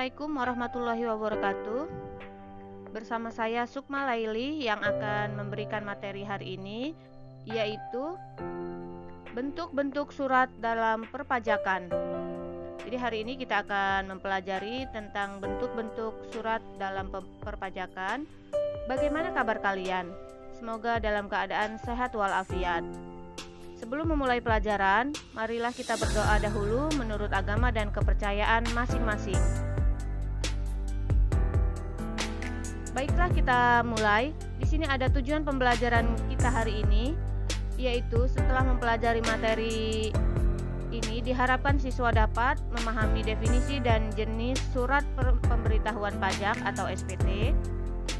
Assalamualaikum warahmatullahi wabarakatuh. Bersama saya Sukma Laili yang akan memberikan materi hari ini, yaitu bentuk-bentuk surat dalam perpajakan. Jadi hari ini kita akan mempelajari tentang bentuk-bentuk surat dalam perpajakan. Bagaimana kabar kalian? Semoga dalam keadaan sehat walafiat. Sebelum memulai pelajaran, marilah kita berdoa dahulu menurut agama dan kepercayaan masing-masing. Baiklah, kita mulai. Di sini ada tujuan pembelajaran kita hari ini, yaitu setelah mempelajari materi ini diharapkan siswa dapat memahami definisi dan jenis surat pemberitahuan pajak atau SPT.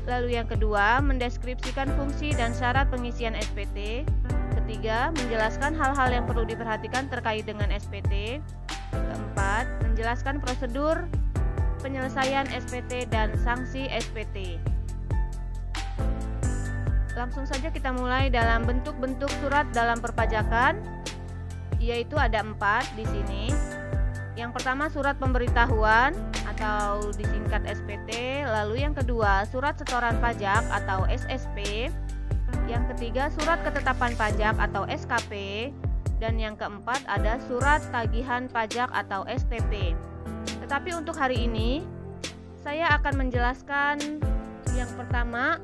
Lalu yang kedua, mendeskripsikan fungsi dan syarat pengisian SPT. Ketiga, menjelaskan hal-hal yang perlu diperhatikan terkait dengan SPT. Keempat, menjelaskan prosedur penyelesaian SPT dan sanksi SPT. Langsung saja kita mulai dalam bentuk-bentuk surat dalam perpajakan, yaitu ada 4 di sini. Yang pertama, surat pemberitahuan atau disingkat SPT. Lalu yang kedua, surat setoran pajak atau SSP. Yang ketiga, surat ketetapan pajak atau SKP. Dan yang keempat ada surat tagihan pajak atau STP. Tetapi untuk hari ini saya akan menjelaskan yang pertama,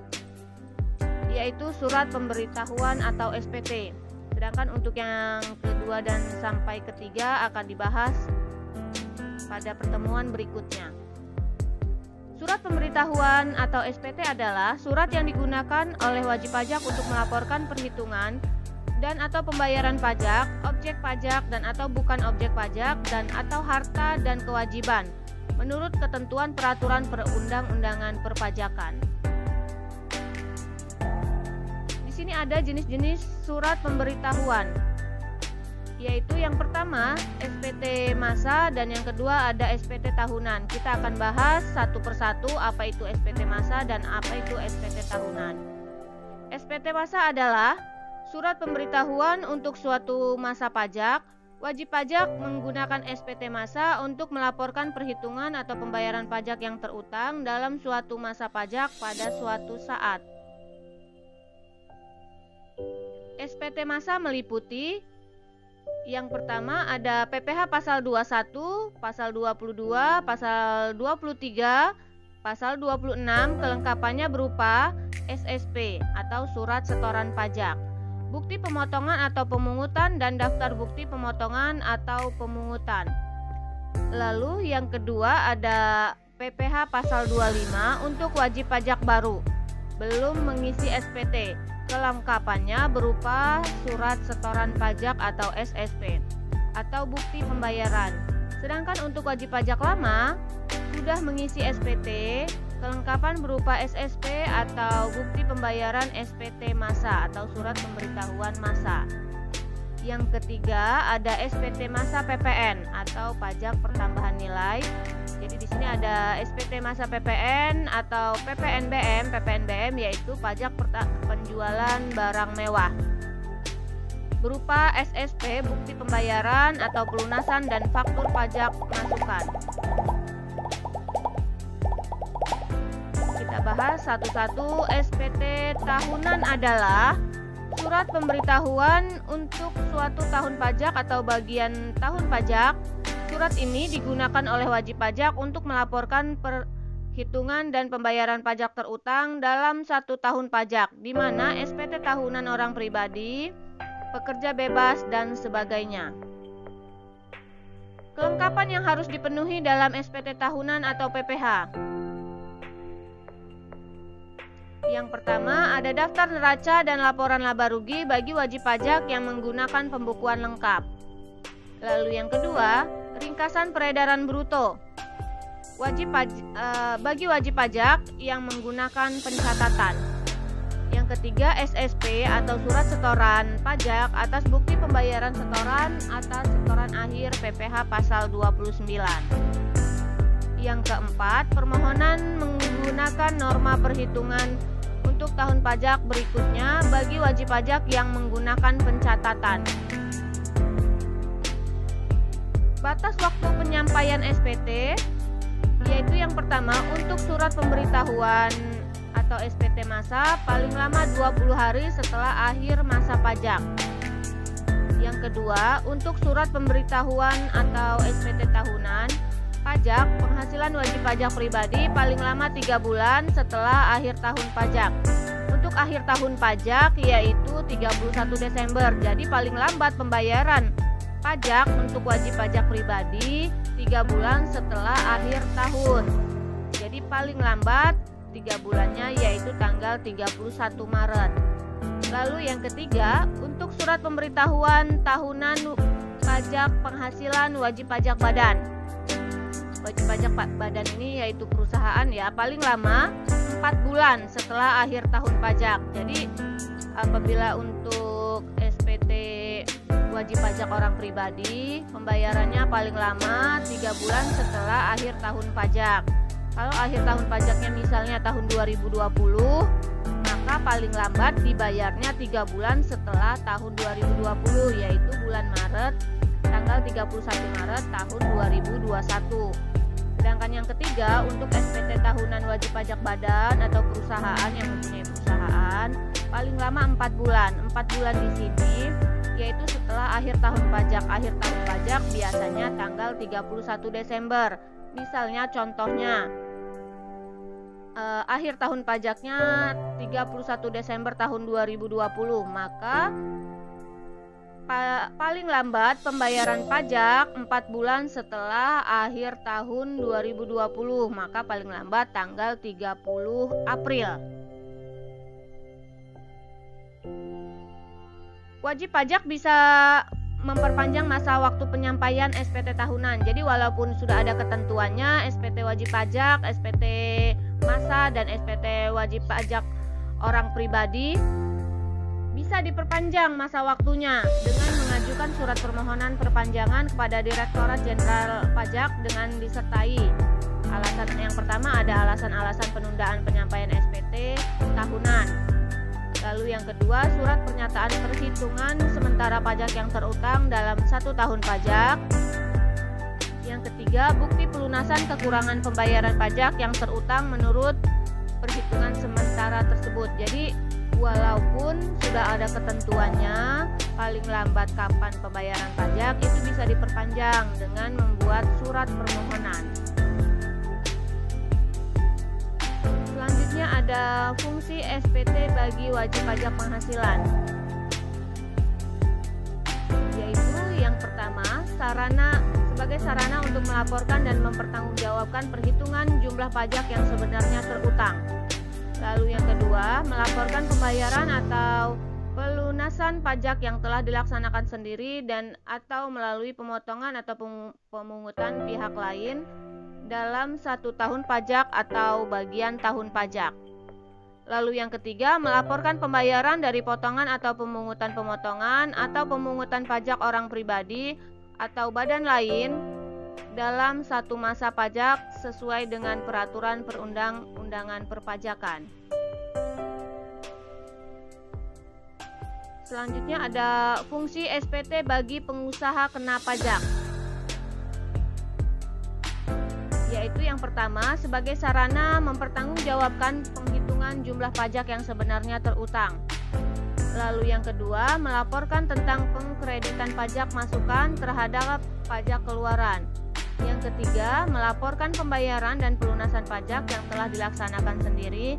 yaitu surat pemberitahuan atau SPT. Sedangkan untuk yang kedua dan sampai ketiga akan dibahas pada pertemuan berikutnya. Surat pemberitahuan atau SPT adalah surat yang digunakan oleh wajib pajak untuk melaporkan perhitungan dan atau pembayaran pajak, objek pajak dan atau bukan objek pajak dan atau harta dan kewajiban menurut ketentuan peraturan perundang-undangan perpajakan. Di sini ada jenis-jenis surat pemberitahuan, yaitu yang pertama SPT masa dan yang kedua ada SPT tahunan. Kita akan bahas satu persatu apa itu SPT masa dan apa itu SPT tahunan. SPT masa adalah surat pemberitahuan untuk suatu masa pajak. Wajib pajak menggunakan SPT masa untuk melaporkan perhitungan atau pembayaran pajak yang terutang dalam suatu masa pajak pada suatu saat. SPT masa meliputi yang pertama ada PPh pasal 21, pasal 22, pasal 23, pasal 26, kelengkapannya berupa SSP atau surat setoran pajak, bukti pemotongan atau pemungutan dan daftar bukti pemotongan atau pemungutan. Lalu yang kedua ada PPh pasal 25 untuk wajib pajak baru, belum mengisi SPT. Kelengkapannya berupa surat setoran pajak atau SSP atau bukti pembayaran. Sedangkan untuk wajib pajak lama sudah mengisi SPT, kelengkapan berupa SSP atau bukti pembayaran SPT masa atau surat pemberitahuan masa. Yang ketiga ada SPT masa PPN atau pajak pertambahan nilai. Jadi di sini ada SPT masa PPN atau PPNBM. PPNBM yaitu pajak penjualan barang mewah. Berupa SSP, bukti pembayaran atau pelunasan dan faktur pajak masukan. Kita bahas satu-satu. SPT tahunan adalah surat pemberitahuan untuk suatu tahun pajak atau bagian tahun pajak. Surat ini digunakan oleh wajib pajak untuk melaporkan perhitungan dan pembayaran pajak terutang dalam satu tahun pajak, di mana SPT tahunan orang pribadi, pekerja bebas, dan sebagainya. Kelengkapan yang harus dipenuhi dalam SPT tahunan atau PPh. Yang pertama ada daftar neraca dan laporan laba rugi bagi wajib pajak yang menggunakan pembukuan lengkap. Lalu yang kedua, ringkasan peredaran bruto bagi wajib pajak yang menggunakan pencatatan. Yang ketiga, SSP atau surat setoran pajak atas bukti pembayaran setoran atas setoran akhir PPh pasal 29. Yang keempat, permohonan menggunakan norma perhitungan untuk tahun pajak berikutnya bagi wajib pajak yang menggunakan pencatatan. Batas waktu penyampaian SPT Yaitu yang pertama, untuk surat pemberitahuan atau SPT masa paling lama 20 hari setelah akhir masa pajak. Yang kedua, untuk surat pemberitahuan atau SPT tahunan pajak penghasilan wajib pajak pribadi paling lama 3 bulan setelah akhir tahun pajak. Untuk akhir tahun pajak yaitu 31 Desember. Jadi paling lambat pembayaran pajak untuk wajib pajak pribadi 3 bulan setelah akhir tahun. Jadi paling lambat 3 bulannya yaitu tanggal 31 Maret. Lalu yang ketiga, untuk surat pemberitahuan tahunan pajak penghasilan wajib pajak badan. Wajib pajak badan ini yaitu perusahaan ya, paling lama 4 bulan setelah akhir tahun pajak. Jadi apabila untuk SPT wajib pajak orang pribadi, pembayarannya paling lama 3 bulan setelah akhir tahun pajak. Kalau akhir tahun pajaknya misalnya tahun 2020, maka paling lambat dibayarnya 3 bulan setelah tahun 2020, yaitu bulan Maret, tanggal 31 Maret tahun 2021. Sedangkan yang ketiga, untuk SPT tahunan wajib pajak badan atau perusahaan yang mempunyai perusahaan, paling lama 4 bulan. 4 bulan di sini yaitu setelah akhir tahun pajak. Akhir tahun pajak biasanya tanggal 31 Desember. Misalnya contohnya akhir tahun pajaknya 31 Desember tahun 2020, maka paling lambat pembayaran pajak 4 bulan setelah akhir tahun 2020, maka paling lambat tanggal 30 April. Wajib pajak bisa memperpanjang masa waktu penyampaian SPT tahunan. Jadi walaupun sudah ada ketentuannya, SPT wajib pajak, SPT masa, dan SPT wajib pajak orang pribadi, bisa diperpanjang masa waktunya dengan mengajukan surat permohonan perpanjangan kepada Direktorat Jenderal Pajak dengan disertai alasan. Yang pertama ada alasan-alasan penundaan penyampaian SPT tahunan. Lalu yang kedua, surat pernyataan perhitungan sementara pajak yang terutang dalam 1 tahun pajak. Yang ketiga, bukti pelunasan kekurangan pembayaran pajak yang terutang menurut perhitungan sementara tersebut. Jadi walaupun sudah ada ketentuannya, paling lambat kapan pembayaran pajak itu bisa diperpanjang dengan membuat surat permohonan. Selanjutnya ada fungsi SPT bagi wajib pajak penghasilan, yaitu yang pertama, sebagai sarana untuk melaporkan dan mempertanggungjawabkan perhitungan jumlah pajak yang sebenarnya terutang. Lalu yang kedua, melaporkan pembayaran atau pelunasan pajak yang telah dilaksanakan sendiri dan atau melalui pemotongan atau pemungutan pihak lain dalam 1 tahun pajak atau bagian tahun pajak. Lalu yang ketiga, melaporkan pembayaran dari potongan atau pemungutan-pemotongan atau pemungutan pajak orang pribadi atau badan lain dalam 1 masa pajak sesuai dengan peraturan perundang-undangan perpajakan. Selanjutnya ada fungsi SPT bagi pengusaha kena pajak, yaitu yang pertama, sebagai sarana mempertanggungjawabkan penghitungan jumlah pajak yang sebenarnya terutang. Lalu yang kedua, melaporkan tentang pengkreditan pajak masukan terhadap pajak keluaran. Yang ketiga, melaporkan pembayaran dan pelunasan pajak yang telah dilaksanakan sendiri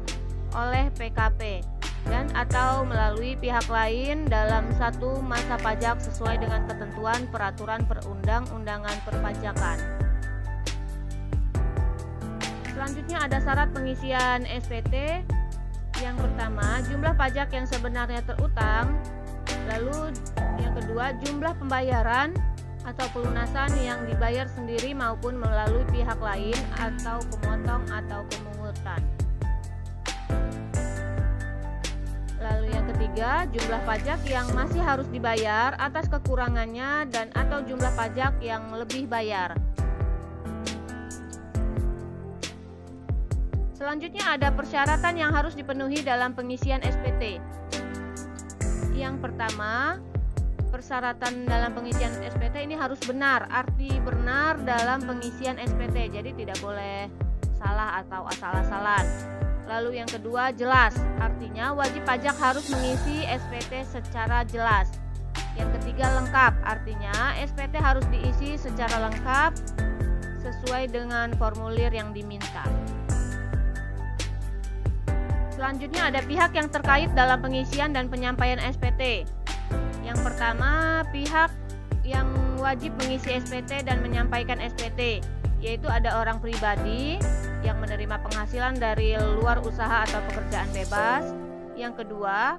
oleh PKP dan atau melalui pihak lain dalam 1 masa pajak sesuai dengan ketentuan peraturan perundang-undangan perpajakan. Selanjutnya ada syarat pengisian SPT. Yang pertama, jumlah pajak yang sebenarnya terutang. Lalu yang kedua, jumlah pembayaran atau pelunasan yang dibayar sendiri maupun melalui pihak lain atau pemotong atau pemungutan. Lalu yang ketiga, jumlah pajak yang masih harus dibayar atas kekurangannya dan atau jumlah pajak yang lebih bayar. Selanjutnya ada persyaratan yang harus dipenuhi dalam pengisian SPT. Yang pertama, persyaratan dalam pengisian SPT ini harus benar, arti benar dalam pengisian SPT. Jadi tidak boleh salah atau asal-asalan. Lalu yang kedua, jelas, artinya wajib pajak harus mengisi SPT secara jelas. Yang ketiga, lengkap, artinya SPT harus diisi secara lengkap sesuai dengan formulir yang diminta. Selanjutnya ada pihak yang terkait dalam pengisian dan penyampaian SPT. Yang pertama, pihak yang wajib mengisi SPT dan menyampaikan SPT, yaitu ada orang pribadi yang menerima penghasilan dari luar usaha atau pekerjaan bebas. Yang kedua,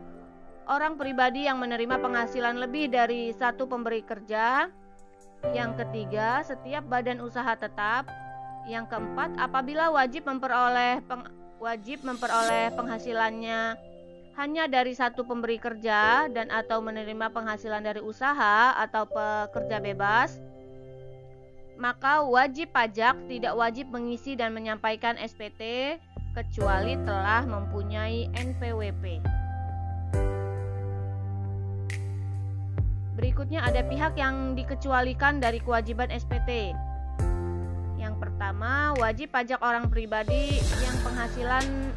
orang pribadi yang menerima penghasilan lebih dari satu pemberi kerja. Yang ketiga, setiap badan usaha tetap. Yang keempat, apabila wajib memperoleh penghasilannya hanya dari satu pemberi kerja dan atau menerima penghasilan dari usaha atau pekerja bebas, maka wajib pajak tidak wajib mengisi dan menyampaikan SPT kecuali telah mempunyai NPWP. Berikutnya ada pihak yang dikecualikan dari kewajiban SPT. Yang pertama, wajib pajak orang pribadi yang penghasilan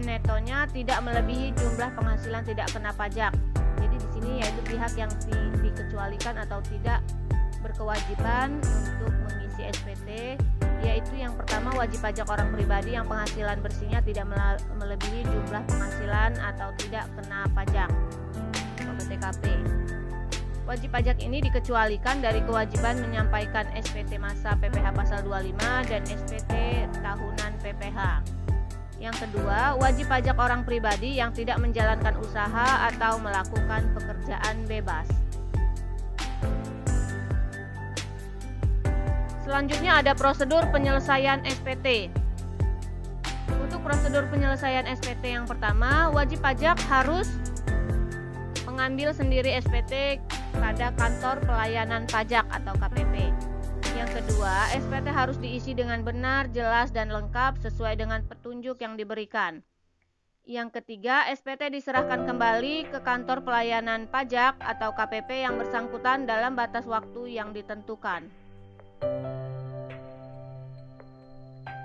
netonya tidak melebihi jumlah penghasilan tidak kena pajak. Jadi di sini yaitu pihak yang dikecualikan atau tidak berkewajiban untuk mengisi SPT, yaitu yang pertama wajib pajak orang pribadi yang penghasilan bersihnya tidak melebihi jumlah penghasilan atau tidak kena pajak atau PTKP. Wajib pajak ini dikecualikan dari kewajiban menyampaikan SPT masa PPh pasal 25 dan SPT tahunan PPh. Yang kedua, wajib pajak orang pribadi yang tidak menjalankan usaha atau melakukan pekerjaan bebas. Selanjutnya ada prosedur penyelesaian SPT. Untuk prosedur penyelesaian SPT yang pertama, wajib pajak harus mengambil sendiri SPT pada kantor pelayanan pajak atau KPP. Yang kedua, SPT harus diisi dengan benar, jelas, dan lengkap sesuai dengan petunjuk yang diberikan. Yang ketiga, SPT diserahkan kembali ke kantor pelayanan pajak atau KPP yang bersangkutan dalam batas waktu yang ditentukan.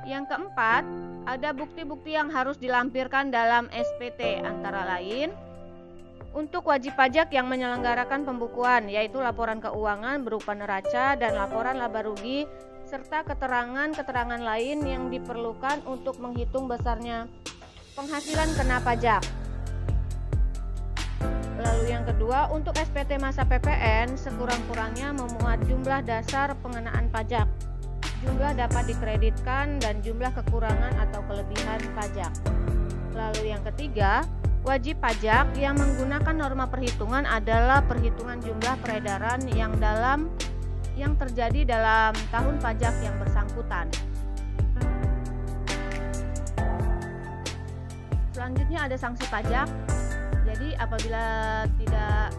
Yang keempat, ada bukti-bukti yang harus dilampirkan dalam SPT, antara lain untuk wajib pajak yang menyelenggarakan pembukuan, yaitu laporan keuangan berupa neraca dan laporan laba rugi, serta keterangan-keterangan lain yang diperlukan untuk menghitung besarnya penghasilan kena pajak. Lalu yang kedua, untuk SPT masa PPN sekurang-kurangnya memuat jumlah dasar pengenaan pajak, jumlah dapat dikreditkan, dan jumlah kekurangan atau kelebihan pajak. Lalu yang ketiga, wajib pajak yang menggunakan norma perhitungan adalah perhitungan jumlah peredaran yang terjadi dalam tahun pajak yang bersangkutan. Selanjutnya ada sanksi pajak. Jadi apabila tidak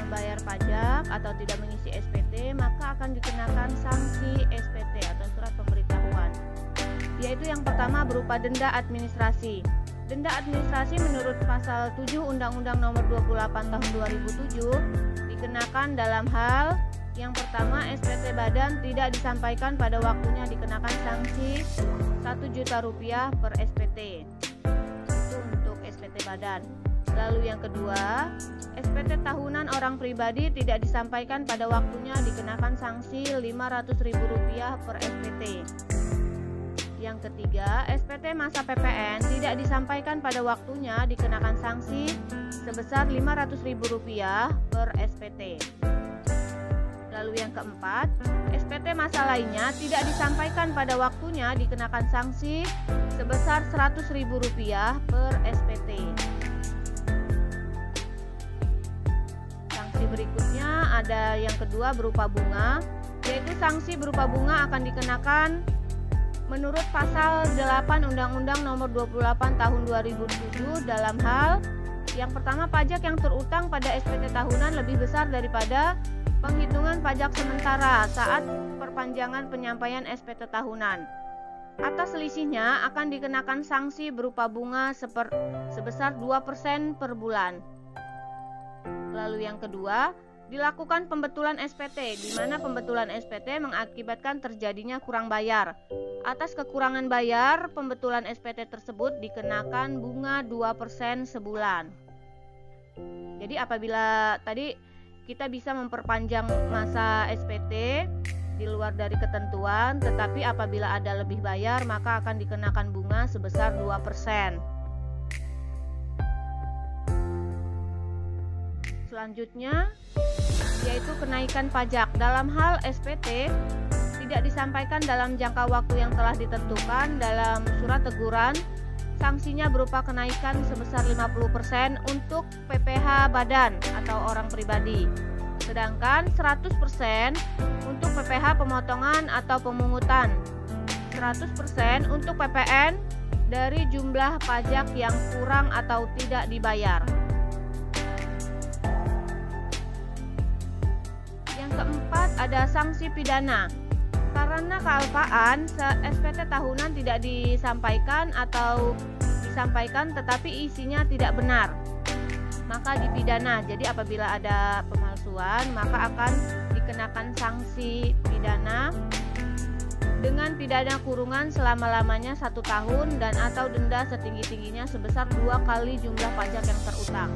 membayar pajak atau tidak mengisi SPT, maka akan dikenakan sanksi SPT atau surat pemberitahuan. Yaitu yang pertama berupa denda administrasi. Denda administrasi menurut pasal 7 Undang-Undang Nomor 28 Tahun 2007 dikenakan dalam hal yang pertama, SPT badan tidak disampaikan pada waktunya dikenakan sanksi Rp1 juta per SPT. Itu untuk SPT badan. Lalu yang kedua, SPT tahunan orang pribadi tidak disampaikan pada waktunya dikenakan sanksi Rp500.000 per SPT. Yang ketiga, SPT masa PPN tidak disampaikan pada waktunya dikenakan sanksi sebesar Rp500.000 per SPT. Lalu yang keempat, SPT masa lainnya tidak disampaikan pada waktunya dikenakan sanksi sebesar Rp100.000 per SPT. Sanksi berikutnya ada yang kedua berupa bunga, yaitu sanksi berupa bunga akan dikenakan menurut pasal 8 Undang-Undang Nomor 28 Tahun 2007 dalam hal yang pertama, pajak yang terutang pada SPT tahunan lebih besar daripada penghitungan pajak sementara saat perpanjangan penyampaian SPT tahunan. Atas selisihnya akan dikenakan sanksi berupa bunga sebesar 2% per bulan. Lalu yang kedua, Dilakukan pembetulan SPT, di mana pembetulan SPT mengakibatkan terjadinya kurang bayar. Atas kekurangan bayar, pembetulan SPT tersebut dikenakan bunga 2% sebulan. Jadi apabila tadi kita bisa memperpanjang masa SPT di luar dari ketentuan, tetapi apabila ada lebih bayar maka akan dikenakan bunga sebesar 2%. Selanjutnya yaitu kenaikan pajak. Dalam hal SPT tidak disampaikan dalam jangka waktu yang telah ditentukan dalam surat teguran, sanksinya berupa kenaikan sebesar 50% untuk PPh badan atau orang pribadi, sedangkan 100% untuk PPh pemotongan atau pemungutan, 100% untuk PPN dari jumlah pajak yang kurang atau tidak dibayar. Yang keempat, ada sanksi pidana. Karena kealpaan, SPT tahunan tidak disampaikan atau disampaikan tetapi isinya tidak benar, maka dipidana. Jadi apabila ada pemalsuan maka akan dikenakan sanksi pidana dengan pidana kurungan selama-lamanya 1 tahun dan atau denda setinggi-tingginya sebesar 2 kali jumlah pajak yang terutang.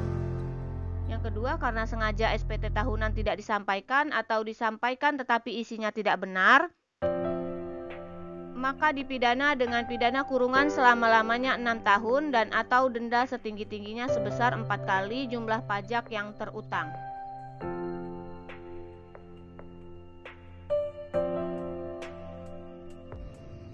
Yang kedua, karena sengaja SPT tahunan tidak disampaikan atau disampaikan tetapi isinya tidak benar, maka dipidana dengan pidana kurungan selama-lamanya 6 tahun dan atau denda setinggi-tingginya sebesar 4 kali jumlah pajak yang terutang.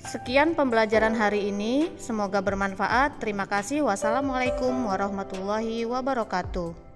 Sekian pembelajaran hari ini, semoga bermanfaat. Terima kasih. Wassalamualaikum warahmatullahi wabarakatuh.